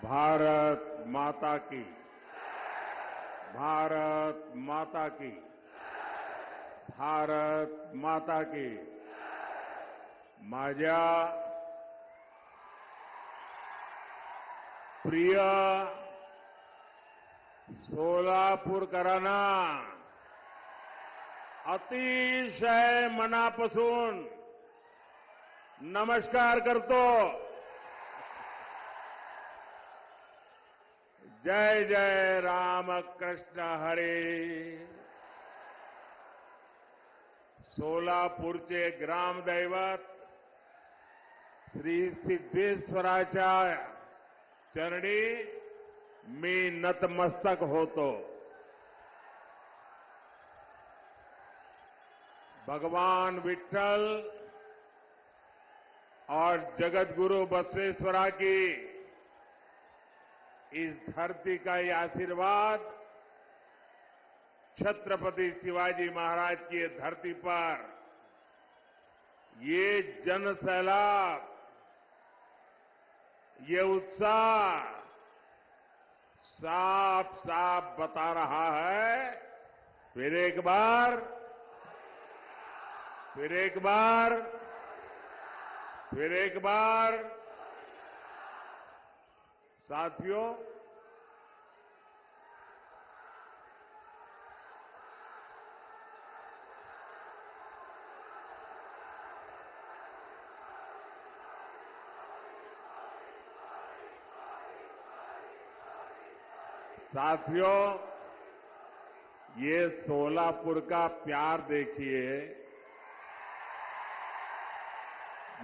भारत माता की, भारत माता की, भारत माता की। माझ्या प्रिय सोलापूरकरांना अतिशय मनापासून नमस्कार करतो। जय जय रामकृष्ण हरी। सोलापूरचे ग्रामदैवत श्री सिद्धेश्वराच्या चरणी मी नतमस्तक होतो। भगवान विठ्ठल और जगतगुरु बसवेश्वरा की इस धरती का ये आशीर्वाद छत्रपति शिवाजी महाराज की ये धरती पर ये जन सैलाब, ये उत्साह साफ साफ बता रहा है। फिर एक बार, फिर एक बार, फिर एक बार। साथियों, साथियों, ये सोलापुर का प्यार देखिए।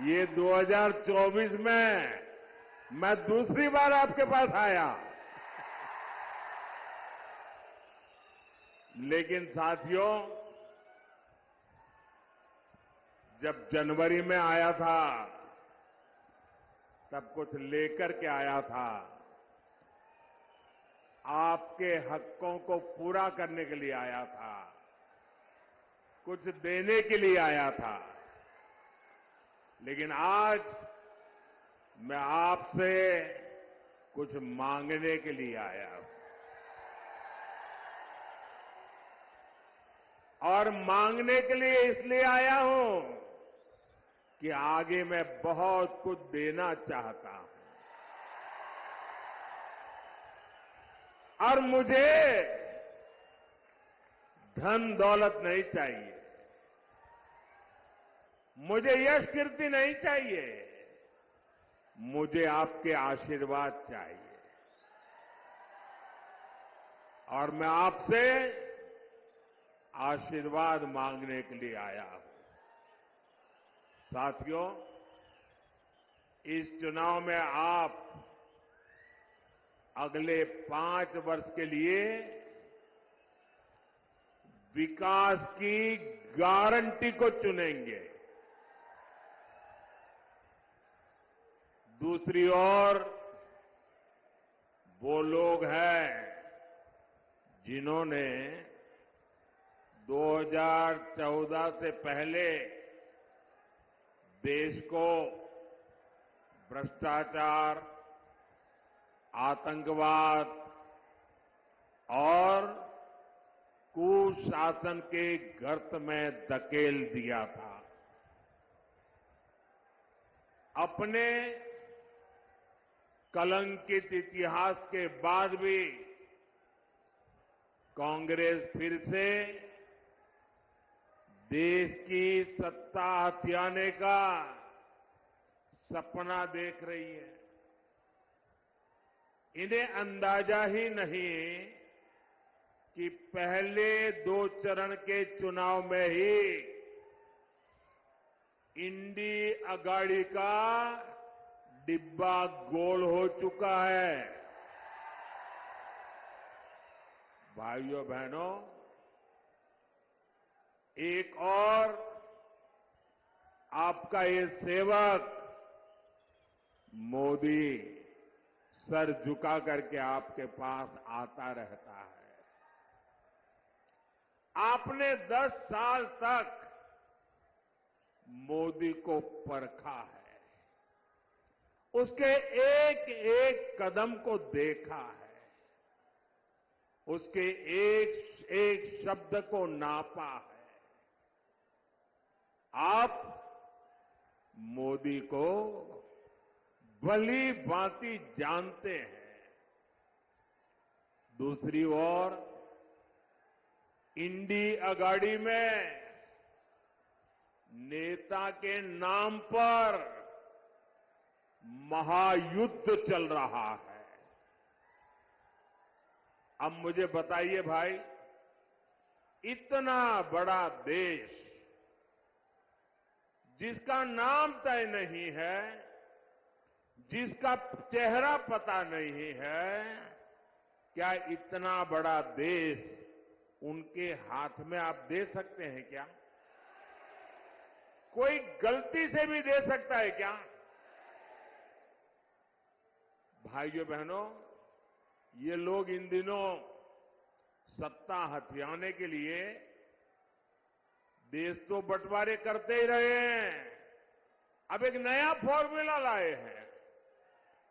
ये 2024 में मैं दूसरी बार आपके पास आया, लेकिन साथियों, जब जनवरी में आया था तब कुछ लेकर के आया था। आपके हकों को पूरा करने के लिए आया था, कुछ देने के लिए आया था। लेकिन आज मैं आपसे कुछ मांगने के लिए आया हूं। और मांगने के लिए इसलिए आया हूं कि आगे मैं बहुत कुछ देना चाहता हूं। और मुझे धन दौलत नहीं चाहिए, मुझे यश कीर्ति नहीं चाहिए, मुझे आपके आशीर्वाद चाहिए। और मैं आपसे आशीर्वाद मांगने के लिए आया हूं। साथियों, इस चुनाव में आप अगले 5 वर्ष के लिए विकास की गारंटी को चुनेंगे। दूसरी ओर वो लोग हैं जिन्होंने 2014 से पहले देश को भ्रष्टाचार, आतंकवाद और कुशासन के गर्त में धकेल दिया था। अपने कलंकित इतिहास के बाद भी कांग्रेस फिर से देश की सत्ता हथियाने का सपना देख रही है। इन्हें अंदाजा ही नहीं कि पहले 2 चरण के चुनाव में ही इंडी अगाड़ी का डिब्बा गोल हो चुका है। भाइयों बहनों, एक और आपका ये सेवक मोदी सर झुका करके आपके पास आता रहता है। आपने 10 साल तक मोदी को परखा है उसके एक एक कदम को देखा है, उसके एक एक शब्द को नापा है। आप मोदी को भली भांति जानते हैं। दूसरी ओर इंडी अगाड़ी में नेता के नाम पर महायुद्ध चल रहा है। अब मुझे बताइए भाई, इतना बड़ा देश जिसका नाम तय नहीं है, जिसका चेहरा पता नहीं है, क्या इतना बड़ा देश उनके हाथ में आप दे सकते हैं क्या? कोई गलती से भी दे सकता है क्या? भाइयों बहनों, ये लोग इन दिनों सत्ता हथियाने के लिए देश तो बंटवारे करते ही रहे हैं। अब एक नया फॉर्मूला लाए हैं।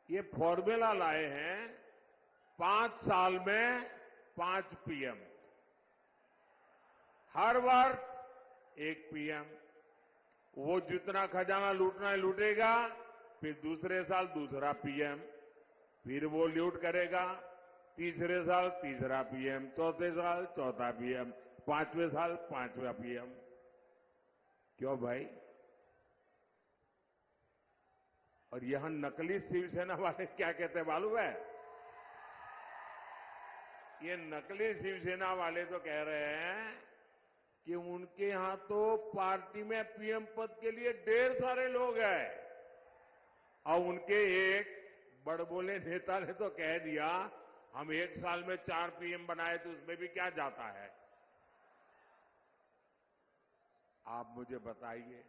ये फॉर्मूला लाए हैं 5 साल में 5 पीएम, हर वर्ष 1 पीएम। वो जितना खजाना लूटना है लूटेगा, फिर दूसरे साल दूसरा पीएम, फिर वो लूट करेगा, तीसरे साल तीसरा पीएम, चौथे साल चौथा पीएम, 5वें साल 5वां पीएम। क्यों भाई? और यहां नकली शिवसेना वाले क्या कहते हैं मालूम है? ये नकली शिवसेना वाले तो कह रहे हैं कि उनके यहां तो पार्टी में पीएम पद के लिए ढेर सारे लोग हैं। और उनके एक बड़बोले नेता ने तो कह दिया, हम 1 साल में 4 पीएम बनाए तो उसमें भी क्या जाता है? आप मुझे बताइए,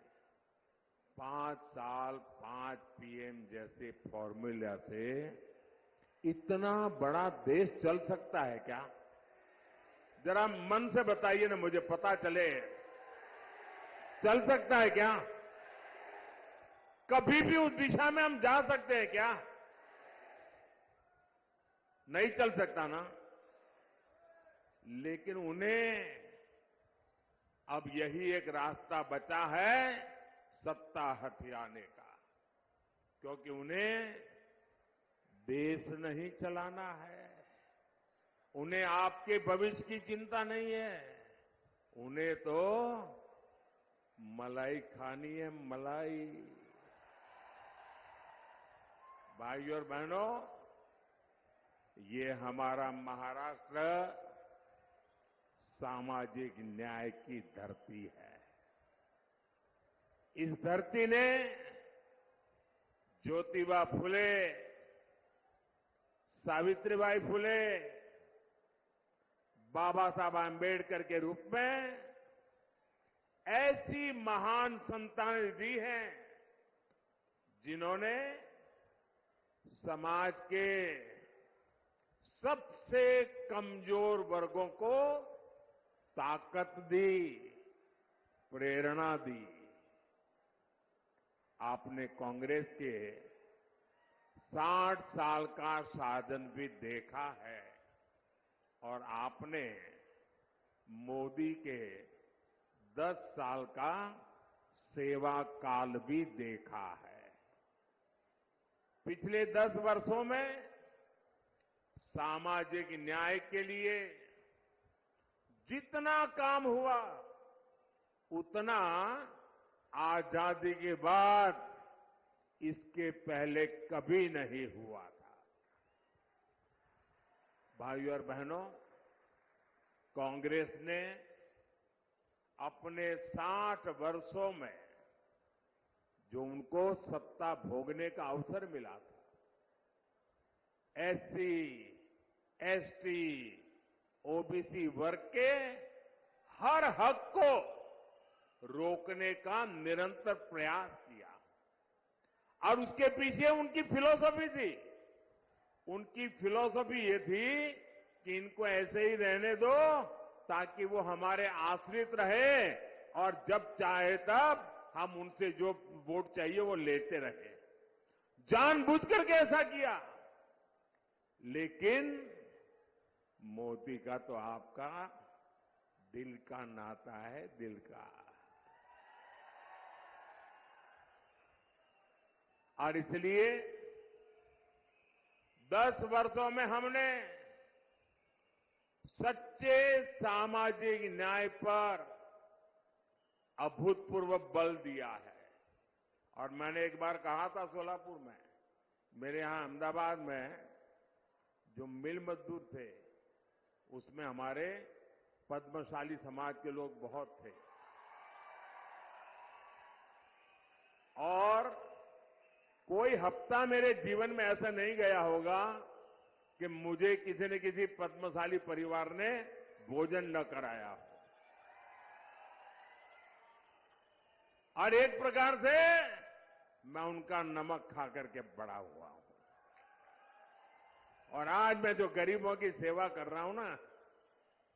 5 साल 5 पीएम जैसे फॉर्मूला से इतना बड़ा देश चल सकता है क्या? जरा मन से बताइए ना, मुझे पता चले। चल सकता है क्या? कभी भी उस दिशा में हम जा सकते हैं क्या? नहीं चल सकता ना। लेकिन उन्हें अब यही एक रास्ता बचा है सत्ता हथियाने का, क्योंकि उन्हें देश नहीं चलाना है, उन्हें आपके भविष्य की चिंता नहीं है, उन्हें तो मलाई खानी है, मलाई। भाइयों और बहनों, ये हमारा महाराष्ट्र सामाजिक न्याय की धरती है। इस धरती ने ज्योतिबा फुले, सावित्रीबाई फुले, बाबा साहब आंबेडकर के रूप में ऐसी महान संतानें दी हैं जिन्होंने समाज के सबसे कमजोर वर्गों को ताकत दी, प्रेरणा दी। आपने कांग्रेस के 60 साल का शासन भी देखा है और आपने मोदी के 10 साल का सेवा काल भी देखा है। पिछले 10 वर्षों में सामाजिक न्याय के लिए जितना काम हुआ, उतना आजादी के बाद इसके पहले कभी नहीं हुआ था। भाइयों और बहनों, कांग्रेस ने अपने 60 वर्षों में जो उनको सत्ता भोगने का अवसर मिला था, एससी, एसटी, ओबीसी वर्ग के हर हक को रोकने का निरंतर प्रयास किया। और उसके पीछे उनकी फिलॉसफी थी। उनकी फिलॉसफी ये थी कि इनको ऐसे ही रहने दो ताकि वो हमारे आश्रित रहे और जब चाहे तब हम उनसे जो वोट चाहिए वो लेते रहे। जानबूझ करके ऐसा किया। लेकिन मोदी का तो आपका दिल का नाता है, दिल का। और इसलिए 10 वर्षों में हमने सच्चे सामाजिक न्याय पर अभूतपूर्व बल दिया है। और मैंने एक बार कहा था सोलापुर में, मेरे यहां अहमदाबाद में जो मिल मजदूर थे उसमें हमारे पद्मशाली समाज के लोग बहुत थे। और कोई हफ्ता मेरे जीवन में ऐसा नहीं गया होगा कि मुझे किसी न किसी पद्मशाली परिवार ने भोजन न कराया हो। और एक प्रकार से मैं उनका नमक खा करके बड़ा हुआ हूं। और आज मैं जो गरीबों की सेवा कर रहा हूं ना,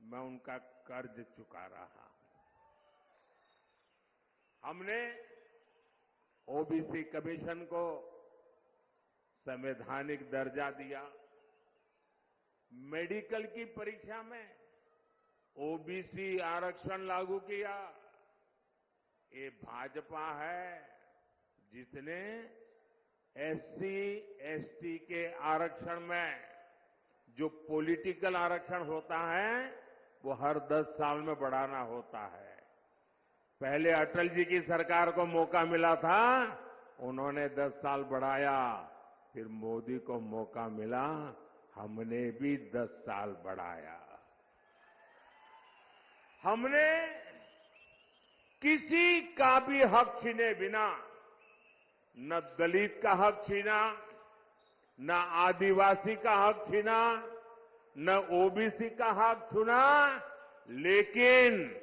मैं उनका कर्ज चुका रहा हूं। हमने ओबीसी कमीशन को संवैधानिक दर्जा दिया। मेडिकल की परीक्षा में ओबीसी आरक्षण लागू किया। ये भाजपा है जिसने एससी एसटी के आरक्षण में, जो पॉलिटिकल आरक्षण होता है वो हर 10 साल में बढ़ाना होता है। पहले अटल जी की सरकार को मौका मिला था, उन्होंने 10 साल बढ़ाया। फिर मोदी को मौका मिला, हमने भी 10 साल बढ़ाया। हमने किसी का भी हक छीने बिना, न दलित का हक छीना, न आदिवासी का हक छीना, न ओबीसी का हक छीना, लेकिन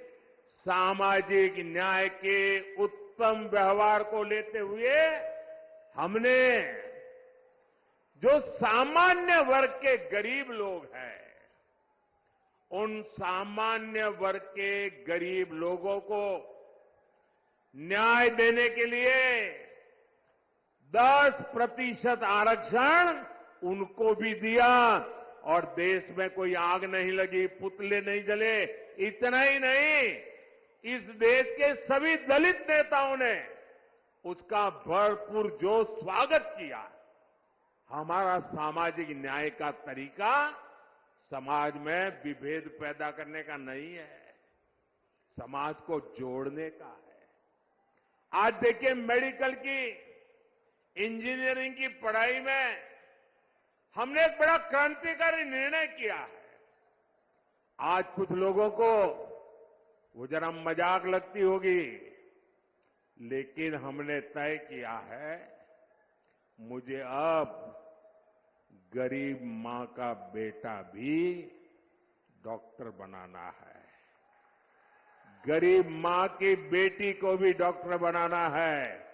सामाजिक न्याय के उत्तम व्यवहार को लेते हुए हमने जो सामान्य वर्ग के गरीब लोग हैं, उन सामान्य वर्ग के गरीब लोगों को न्याय देने के लिए 10% आरक्षण उनको भी दिया। और देश में कोई आग नहीं लगी, पुतले नहीं जले। इतना ही नहीं, इस देश के सभी दलित नेताओं ने उसका भरपूर जोश स्वागत किया। हमारा सामाजिक न्याय का तरीका समाज में विभेद पैदा करने का नहीं है, समाज को जोड़ने का है। आज देखिए, मेडिकल की, इंजीनियरिंग की पढ़ाई में हमने एक बड़ा क्रांतिकारी निर्णय किया है। आज कुछ लोगों को वो जरा मजाक लगती होगी, लेकिन हमने तय किया है, मुझे अब गरीब मां का बेटा भी डॉक्टर बनाना है, गरीब मां की बेटी को भी डॉक्टर बनाना है,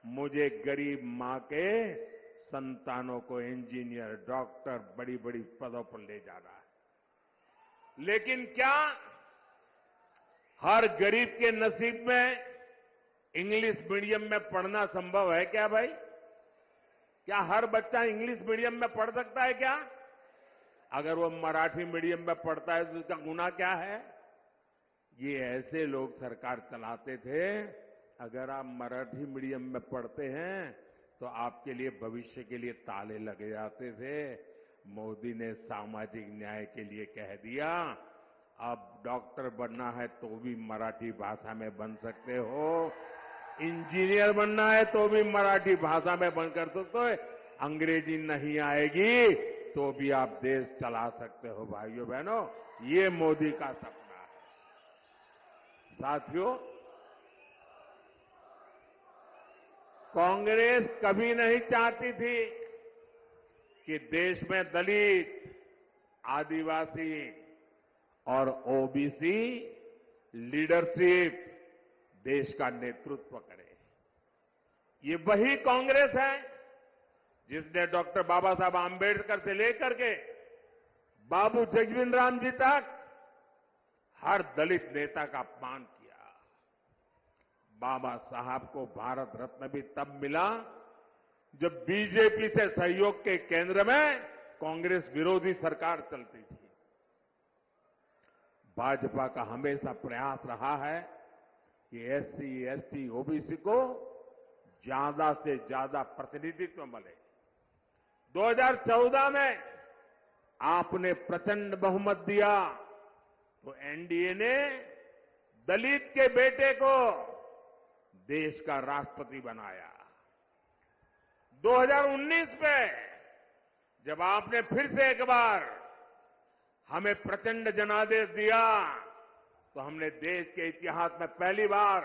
मुझे गरीब मां के संतानों को इंजीनियर, डॉक्टर, बड़ी बड़ी पदों पर ले जाना है। लेकिन क्या हर गरीब के नसीब में इंग्लिश मीडियम में पढ़ना संभव है क्या भाई? क्या हर बच्चा इंग्लिश मीडियम में पढ़ सकता है क्या? अगर वो मराठी मीडियम में पढ़ता है तो उसका गुनाह क्या है? ये ऐसे लोग सरकार चलाते थे। अगर आप मराठी मीडियम में पढ़ते हैं तो आपके लिए भविष्य के लिए ताले लगे जाते थे। मोदी ने सामाजिक न्याय के लिए कह दिया, अब डॉक्टर बनना है तो भी मराठी भाषा में बन सकते हो, इंजीनियर बनना है तो भी मराठी भाषा में बनकर सकते हो, अंग्रेजी नहीं आएगी तो भी आप देश चला सकते हो। भाइयों बहनों, ये मोदी का सपना है। साथियों, कांग्रेस कभी नहीं चाहती थी कि देश में दलित, आदिवासी और ओबीसी लीडरशिप देश का नेतृत्व करे। ये वही कांग्रेस है जिसने डॉक्टर बाबा साहब आंबेडकर से लेकर के बाबू जगजीवन राम जी तक हर दलित नेता का अपमान किया। बाबा साहब को भारत रत्न भी तब मिला जब बीजेपी से सहयोग के केंद्र में कांग्रेस विरोधी सरकार चलती थी। भाजपा का हमेशा प्रयास रहा है कि एससी, एसटी, ओबीसी को ज्यादा से ज्यादा प्रतिनिधित्व मिले। 2014 में आपने प्रचंड बहुमत दिया तो एनडीए ने दलित के बेटे को देश का राष्ट्रपति बनाया। 2019 में जब आपने फिर से एक बार हमें प्रचंड जनादेश दिया तो हमने देश के इतिहास में पहली बार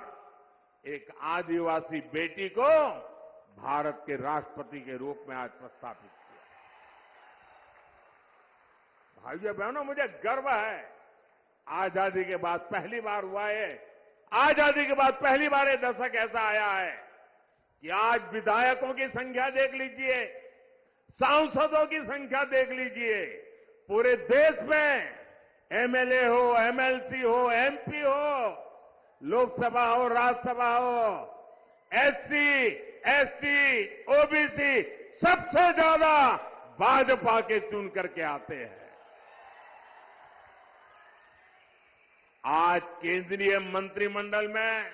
एक आदिवासी बेटी को भारत के राष्ट्रपति के रूप में आज प्रस्तावित किया। भाइयों बहनों, मुझे गर्व है, आजादी के बाद पहली बार हुआ है। आजादी के बाद पहली बार ये दशक ऐसा आया है कि आज विधायकों की संख्या देख लीजिए, सांसदों की संख्या देख लीजिए, पूरे देश में एमएलए हो, एमएलसी हो, एमपी हो, लोकसभा हो, राज्यसभा हो, एससी, एसटी, ओबीसी सबसे ज्यादा भाजपा के चुन करके आते हैं। आज केंद्रीय मंत्रिमंडल में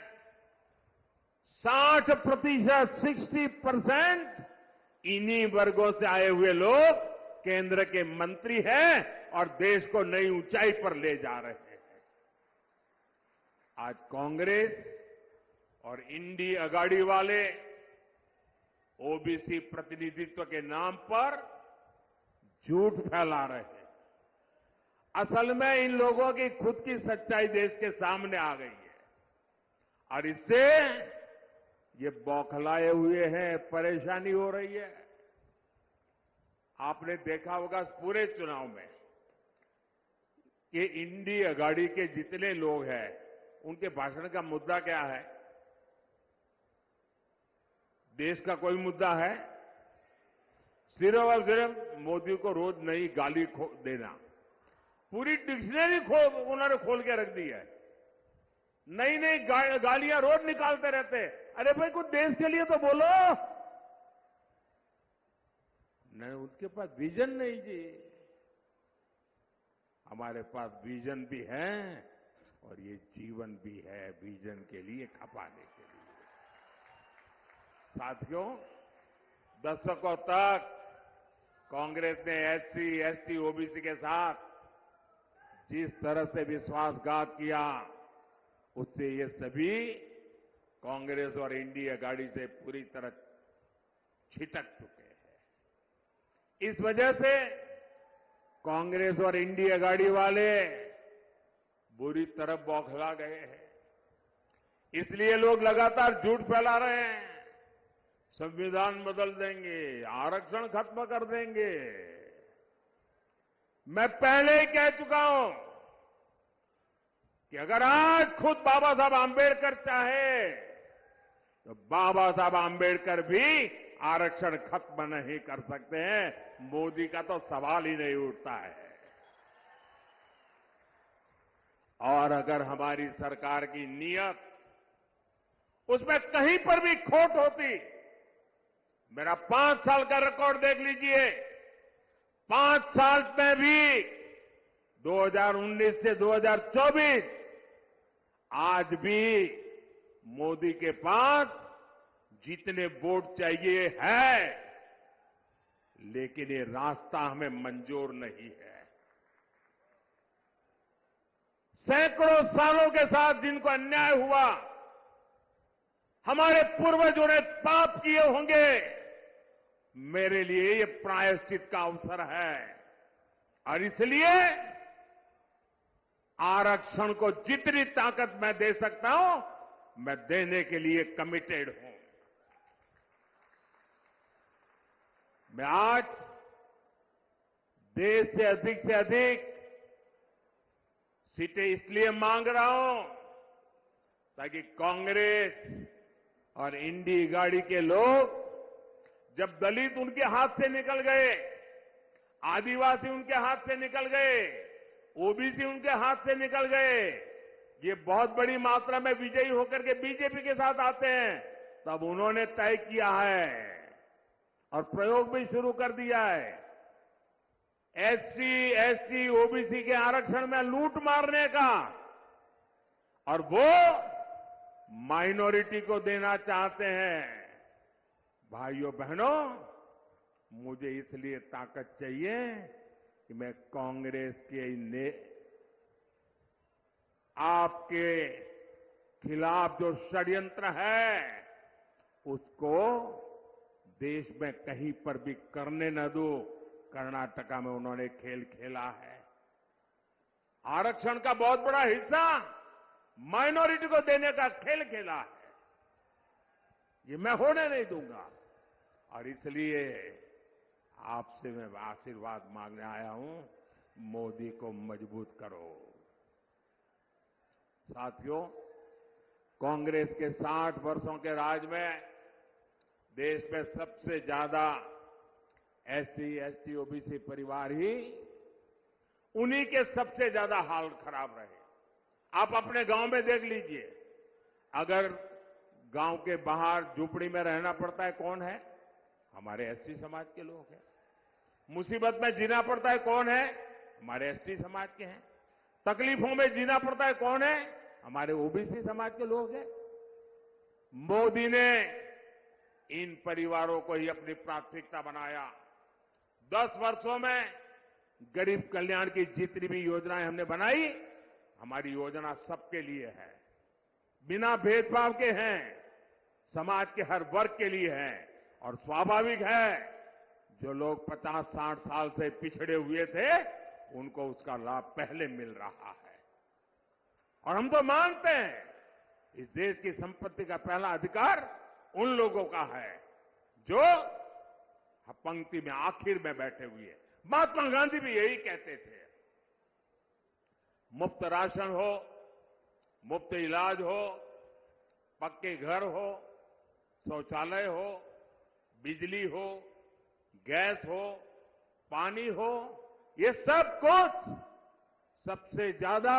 60%, 60% इन्हीं वर्गों से आए हुए लोग केंद्र के मंत्री हैं और देश को नई ऊंचाई पर ले जा रहे हैं। आज कांग्रेस और इंडी अगाड़ी वाले ओबीसी प्रतिनिधित्व के नाम पर झूठ फैला रहे हैं। असल में इन लोगों की खुद की सच्चाई देश के सामने आ गई है और इससे ये बौखलाए हुए हैं, परेशानी हो रही है। आपने देखा होगा पूरे चुनाव में कि इंडी अगाड़ी के जितने लोग हैं उनके भाषण का मुद्दा क्या है? देश का कोई मुद्दा है? सिर्फ और सिर्फ मोदी को रोज नई गाली देना। पूरी डिक्शनरी उन्होंने खोल के रख दी है। नई नई गालियां रोज निकालते रहते हैं। अरे भाई, कुछ देश के लिए तो बोलो। नहीं, उनके पास विजन नहीं जी। हमारे पास विजन भी है और ये जीवन भी है, विजन के लिए खपाने के लिए। साथियों, दशकों तक कांग्रेस ने एससी, एसटी, ओबीसी के साथ जिस तरह से विश्वासघात किया, उससे ये सभी कांग्रेस और इंडी अगाड़ी से पूरी तरह छिटक चुके हैं। इस वजह से कांग्रेस और इंडी अगाड़ी वाले बुरी तरह बौखला गए हैं। इसलिए लोग लगातार झूठ फैला रहे हैं। संविधान बदल देंगे, आरक्षण खत्म कर देंगे। मैं पहले ही कह चुका हूं कि अगर आज खुद बाबा साहब आंबेडकर चाहे तो बाबा साहब आंबेडकर भी आरक्षण खत्म नहीं कर सकते हैं। मोदी का तो सवाल ही नहीं उठता है। और अगर हमारी सरकार की नीयत उसमें कहीं पर भी खोट होती, मेरा 5 साल का रिकॉर्ड देख लीजिए। 5 साल में भी 2019 से 2024 आज भी मोदी के पास जितने वोट चाहिए है, लेकिन ये रास्ता हमें मंजूर नहीं है। सैकड़ों सालों के साथ जिनको अन्याय हुआ, हमारे पूर्वजों ने पाप किए होंगे, मेरे लिए ये प्रायश्चित का अवसर है और इसलिए आरक्षण को जितनी ताकत मैं दे सकता हूं, मैं देने के लिए कमिटेड हूं। मैं आज देश से अधिक सीटें इसलिए मांग रहा हूं ताकि कांग्रेस और इंडी गाड़ी के लोग, जब दलित उनके हाथ से निकल गए, आदिवासी उनके हाथ से निकल गए, ओबीसी उनके हाथ से निकल गए, ये बहुत बड़ी मात्रा में विजयी होकर के बीजेपी के साथ आते हैं, तब उन्होंने तय किया है और प्रयोग भी शुरू कर दिया है। एससी, एसटी, ओबीसी के आरक्षण में लूट मारने का, और वो माइनॉरिटी को देना चाहते हैं। भाइयों बहनों, मुझे इसलिए ताकत चाहिए कि मैं कांग्रेस के आपके खिलाफ जो षड्यंत्र है उसको देश में कहीं पर भी करने न दो। कर्नाटका में उन्होंने खेल खेला है। आरक्षण का बहुत बड़ा हिस्सा माइनॉरिटी को देने का खेल खेला है। ये मैं होने नहीं दूंगा, और इसलिए आपसे मैं आशीर्वाद मांगने आया हूं, मोदी को मजबूत करो। साथियों, कांग्रेस के 60 वर्षों के राज में देश में सबसे ज्यादा एससी, एसटी, ओबीसी परिवार ही, उन्हीं के सबसे ज्यादा हाल खराब रहे। आप अपने गांव में देख लीजिए, अगर गांव के बाहर झुपड़ी में रहना पड़ता है, कौन है? हमारे एसटी समाज के लोग हैं। मुसीबत में जीना पड़ता है, कौन है? हमारे एसटी समाज के हैं। तकलीफों में जीना पड़ता है, कौन है? हमारे ओबीसी समाज के लोग हैं। मोदी ने इन परिवारों को ही अपनी प्राथमिकता बनाया। 10 वर्षों में गरीब कल्याण की जितनी भी योजनाएं हमने बनाई, हमारी योजना सबके लिए है, बिना भेदभाव के हैं, समाज के हर वर्ग के लिए है। और स्वाभाविक है, जो लोग 50-60 साल से पिछड़े हुए थे, उनको उसका लाभ पहले मिल रहा है। और हम तो मानते हैं, इस देश की संपत्ति का पहला अधिकार उन लोगों का है जो पंक्ति में आखिर में बैठे हुए हैं। महात्मा गांधी भी यही कहते थे। मुफ्त राशन हो, मुफ्त इलाज हो, पक्के घर हो, शौचालय हो, बिजली हो, गैस हो, पानी हो, ये सब कुछ सबसे ज्यादा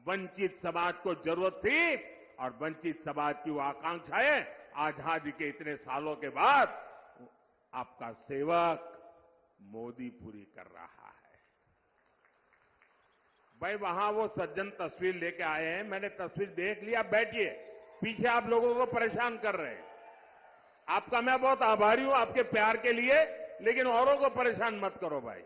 वंचित समाज को जरूरत थी, और वंचित समाज की वो आकांक्षाएं आजादी के इतने सालों के बाद आपका सेवक मोदी पूरी कर रहा है। भाई, वहां वो सज्जन तस्वीर लेके आए हैं, मैंने तस्वीर देख लिया। बैठिए, पीछे आप लोगों को परेशान कर रहे हैं। आपका मैं बहुत आभारी हूं, आपके प्यार के लिए, लेकिन औरों को परेशान मत करो भाई।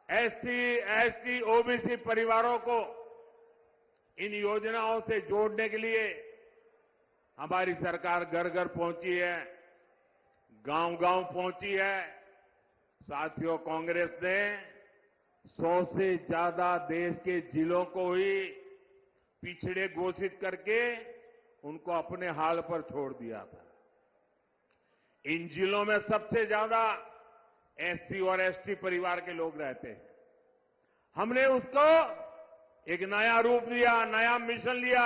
एससी, एसटी, ओबीसी परिवारों को इन योजनाओं से जोड़ने के लिए हमारी सरकार घर घर पहुंची है, गांव गांव पहुंची है। साथियों, कांग्रेस ने 100 से ज्यादा देश के जिलों को ही पिछड़े घोषित करके उनको अपने हाल पर छोड़ दिया था। इन जिलों में सबसे ज्यादा एससी और एसटी परिवार के लोग रहते हैं। हमने उसको एक नया रूप दिया, नया मिशन लिया,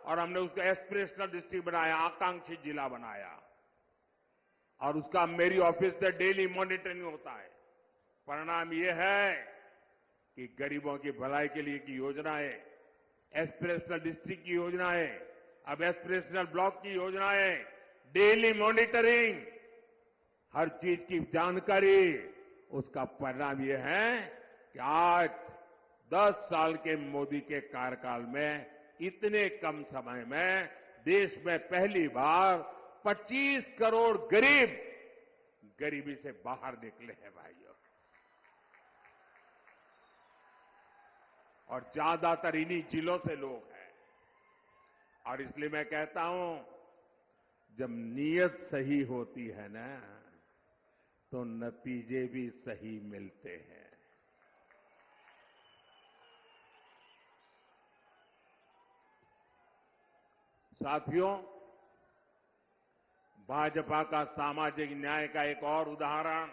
और हमने उसको एस्पिरेशनल डिस्ट्रिक्ट बनाया, आकांक्षी जिला बनाया। और उसका मेरी ऑफिस से डेली मॉनिटरिंग होता है। परिणाम यह है कि गरीबों की भलाई के लिए की योजनाएं, एस्पिरेशनल डिस्ट्रिक्ट की योजनाएं, अब एस्पिरेशनल ब्लॉक की योजनाएं, डेली मॉनिटरिंग, हर चीज की जानकारी, उसका परिणाम यह है कि आज 10 साल के मोदी के कार्यकाल में इतने कम समय में देश में पहली बार 25 करोड़ गरीब गरीबी से बाहर निकले हैं भाइयों। और ज्यादातर इन्हीं जिलों से लोग हैं। और इसलिए मैं कहता हूं, जब नीयत सही होती है ना, तो नतीजे भी सही मिलते हैं। साथियों, भाजपा का सामाजिक न्याय का एक और उदाहरण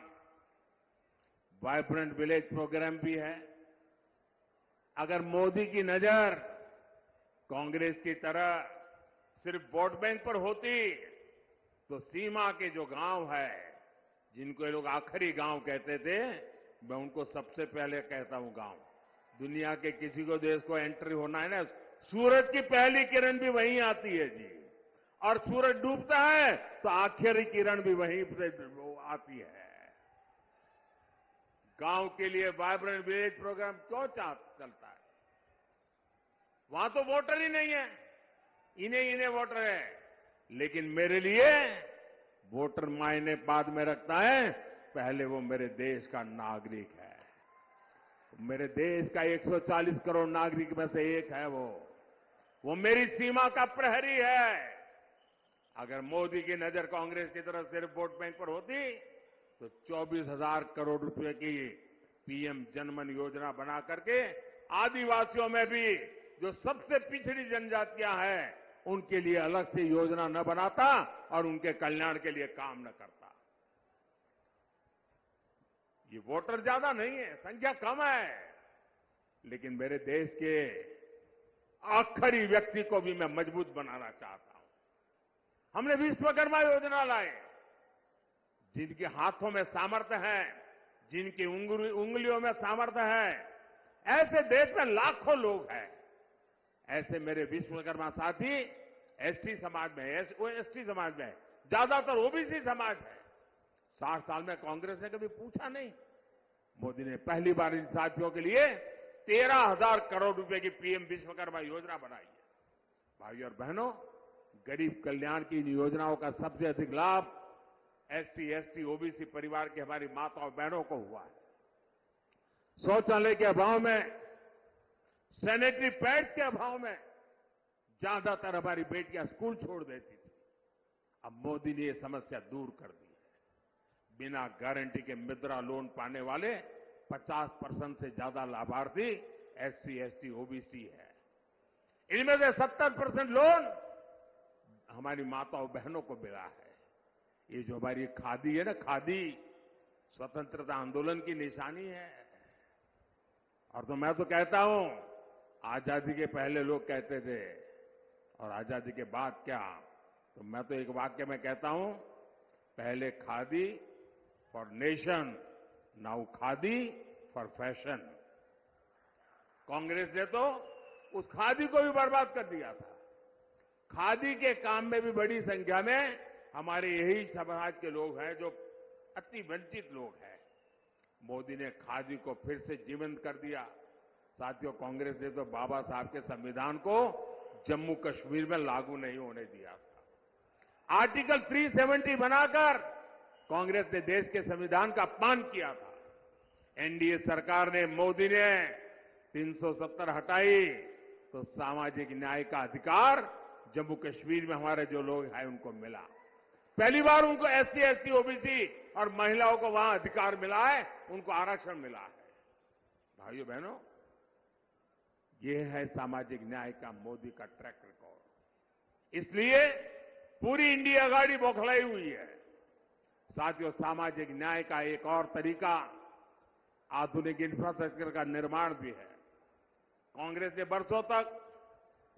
वाइब्रेंट विलेज प्रोग्राम भी है। अगर मोदी की नजर कांग्रेस की तरह सिर्फ वोट बैंक पर होती, तो सीमा के जो गांव है, जिनको ये लोग आखिरी गांव कहते थे, मैं उनको सबसे पहले कहता हूं गांव। दुनिया के किसी को देश को एंट्री होना है ना, सूरज की पहली किरण भी वहीं आती है जी। और सूरज डूबता है तो आखिरी किरण भी वहीं से आती है। गांव के लिए वाइब्रेंट विलेज प्रोग्राम क्यों चलता है? वहां तो वोटर ही नहीं है, इन्हें वोटर है। लेकिन मेरे लिए वोटर मायने बाद में रखता है, पहले वो मेरे देश का नागरिक है। मेरे देश का 140 करोड़ नागरिक में से एक है वो मेरी सीमा का प्रहरी है। अगर मोदी की नजर कांग्रेस की तरफ सिर्फ वोट बैंक पर होती तो 24,000 करोड़ रुपए की पीएम जनमन योजना बना करके आदिवासियों में भी जो सबसे पिछड़ी जनजातियां हैं उनके लिए अलग से योजना न बनाता और उनके कल्याण के लिए काम न करता। ये वोटर ज्यादा नहीं है, संख्या कम है, लेकिन मेरे देश के आखिरी व्यक्ति को भी मैं मजबूत बनाना चाहता हूं। हमने विश्वकर्मा योजना लाए, जिनके हाथों में सामर्थ्य है, जिनकी उंगलियों में सामर्थ्य है, ऐसे देश में लाखों लोग हैं। ऐसे मेरे विश्वकर्मा साथी एससी समाज में, एसटी समाज में, ज्यादातर ओबीसी समाज है। 60 साल में कांग्रेस ने कभी पूछा नहीं। मोदी ने पहली बार इन साथियों के लिए 13,000 करोड़ रुपए की पीएम विश्वकर्मा योजना बनाई है। भाइयों और बहनों, गरीब कल्याण की इन योजनाओं का सबसे अधिक लाभ एससी, एसटी, ओबीसी परिवार की हमारी माताओं बहनों को हुआ है। शौचालय के अभाव में, सैनिटरी पैड्स के अभाव में ज्यादातर हमारी बेटियां स्कूल छोड़ देती थी। अब मोदी ने यह समस्या दूर कर दी है। बिना गारंटी के मुद्रा लोन पाने वाले 50% से ज्यादा लाभार्थी एससी, एसटी, ओबीसी है। इनमें से 70% लोन हमारी माताओं बहनों को मिला है। ये जो हमारी खादी है ना, खादी स्वतंत्रता आंदोलन की निशानी है। और तो मैं तो कहता हूं, आजादी के पहले लोग कहते थे और आजादी के बाद क्या, तो मैं तो एक वाक्य में कहता हूं, पहले khadi for nation, now khadi for fashion. Congress ने तो उस खादी को भी बर्बाद कर दिया था। खादी के काम में भी बड़ी संख्या में हमारे यही समाज के लोग हैं जो अति वंचित लोग हैं। मोदी ने खादी को फिर से जीवंत कर दिया। साथियों, कांग्रेस ने तो बाबा साहब के संविधान को जम्मू कश्मीर में लागू नहीं होने दिया था। आर्टिकल 370 बनाकर कांग्रेस ने देश के संविधान का अपमान किया था। एनडीए सरकार ने, मोदी ने 370 हटाई तो सामाजिक न्याय का अधिकार जम्मू कश्मीर में हमारे जो लोग हैं उनको मिला। पहली बार उनको एससी, एसटी, ओबीसी और महिलाओं को वहां अधिकार मिला है, उनको आरक्षण मिला है। भाइयों बहनों, ये है सामाजिक न्याय का मोदी का ट्रैक रिकॉर्ड। इसलिए पूरी इंडिया आघाड़ी बौखलाई हुई है। साथियों, सामाजिक न्याय का एक और तरीका आधुनिक इंफ्रास्ट्रक्चर का निर्माण भी है। कांग्रेस ने बरसों तक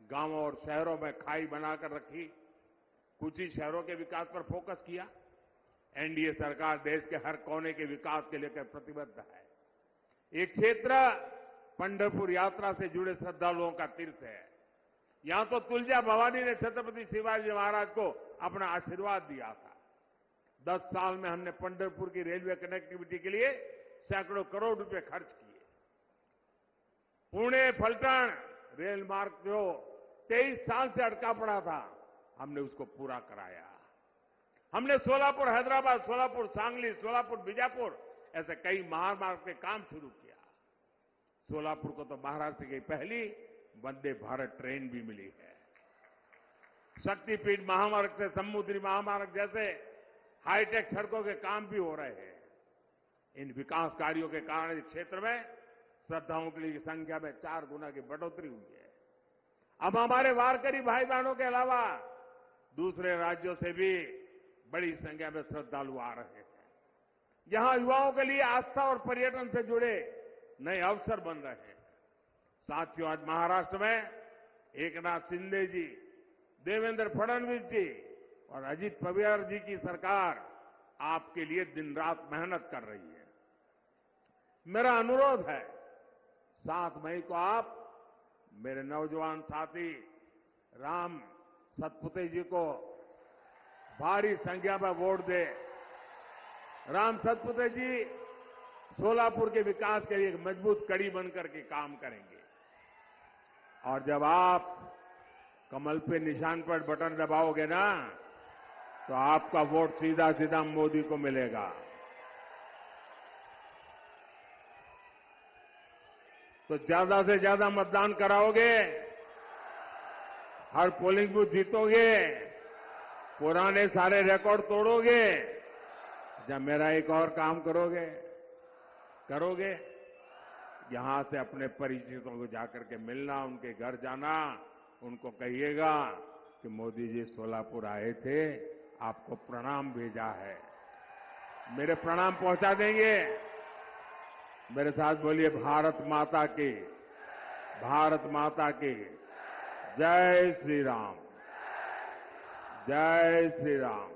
गांवों और शहरों में खाई बनाकर रखी, कुछ ही शहरों के विकास पर फोकस किया। एनडीए सरकार देश के हर कोने के विकास के लिए प्रतिबद्ध है। एक क्षेत्र पंढरपुर यात्रा से जुड़े श्रद्धालुओं का तीर्थ है। यहां तो तुलजा भवानी ने छत्रपति शिवाजी महाराज को अपना आशीर्वाद दिया था। 10 साल में हमने पंढरपुर की रेलवे कनेक्टिविटी के लिए सैकड़ों करोड़ रुपए खर्च किए। पुणे फलटण रेल मार्ग जो 23 साल से अटका पड़ा था, हमने उसको पूरा कराया। हमने सोलापुर हैदराबाद, सोलापुर सांगली, सोलापुर बीजापुर ऐसे कई महामार्ग के काम शुरू किया। सोलापुर को तो महाराष्ट्र की पहली वंदे भारत ट्रेन भी मिली है। शक्तिपीठ महामार्ग से समुद्री महामार्ग जैसे हाईटेक सड़कों के काम भी हो रहे हैं। इन विकास कार्यों के कारण इस क्षेत्र में श्रद्धालुओं की संख्या में 4 गुना की बढ़ोतरी हुई है। अब हमारे वारकरी भाई बहनों के अलावा दूसरे राज्यों से भी बड़ी संख्या में श्रद्धालु आ रहे हैं। यहां युवाओं के लिए आस्था और पर्यटन से जुड़े नए अवसर बन रहे हैं। साथियों, आज महाराष्ट्र में एकनाथ शिंदे जी, देवेंद्र फडणवीस जी और अजीत पवार जी की सरकार आपके लिए दिन रात मेहनत कर रही है। मेरा अनुरोध है, 7 मई को आप मेरे नौजवान साथी राम सतपुते जी को भारी संख्या में वोट दे। राम सतपुते जी सोलापुर के विकास के लिए एक मजबूत कड़ी बनकर के काम करेंगे। और जब आप कमल पे निशान पर बटन दबाओगे ना, तो आपका वोट सीधा सीधा मोदी को मिलेगा। तो ज्यादा से ज्यादा मतदान कराओगे, हर पोलिंग बूथ जीतोगे, पुराने सारे रिकॉर्ड तोड़ोगे, जब मेरा एक और काम करोगे यहां से अपने परिचितों को जाकर के मिलना, उनके घर जाना, उनको कहिएगा कि मोदी जी सोलापुर आए थे, आपको प्रणाम भेजा है। मेरे प्रणाम पहुंचा देंगे। मेरे साथ बोलिए भारत माता की, भारत माता की जय श्री राम, जय श्री राम।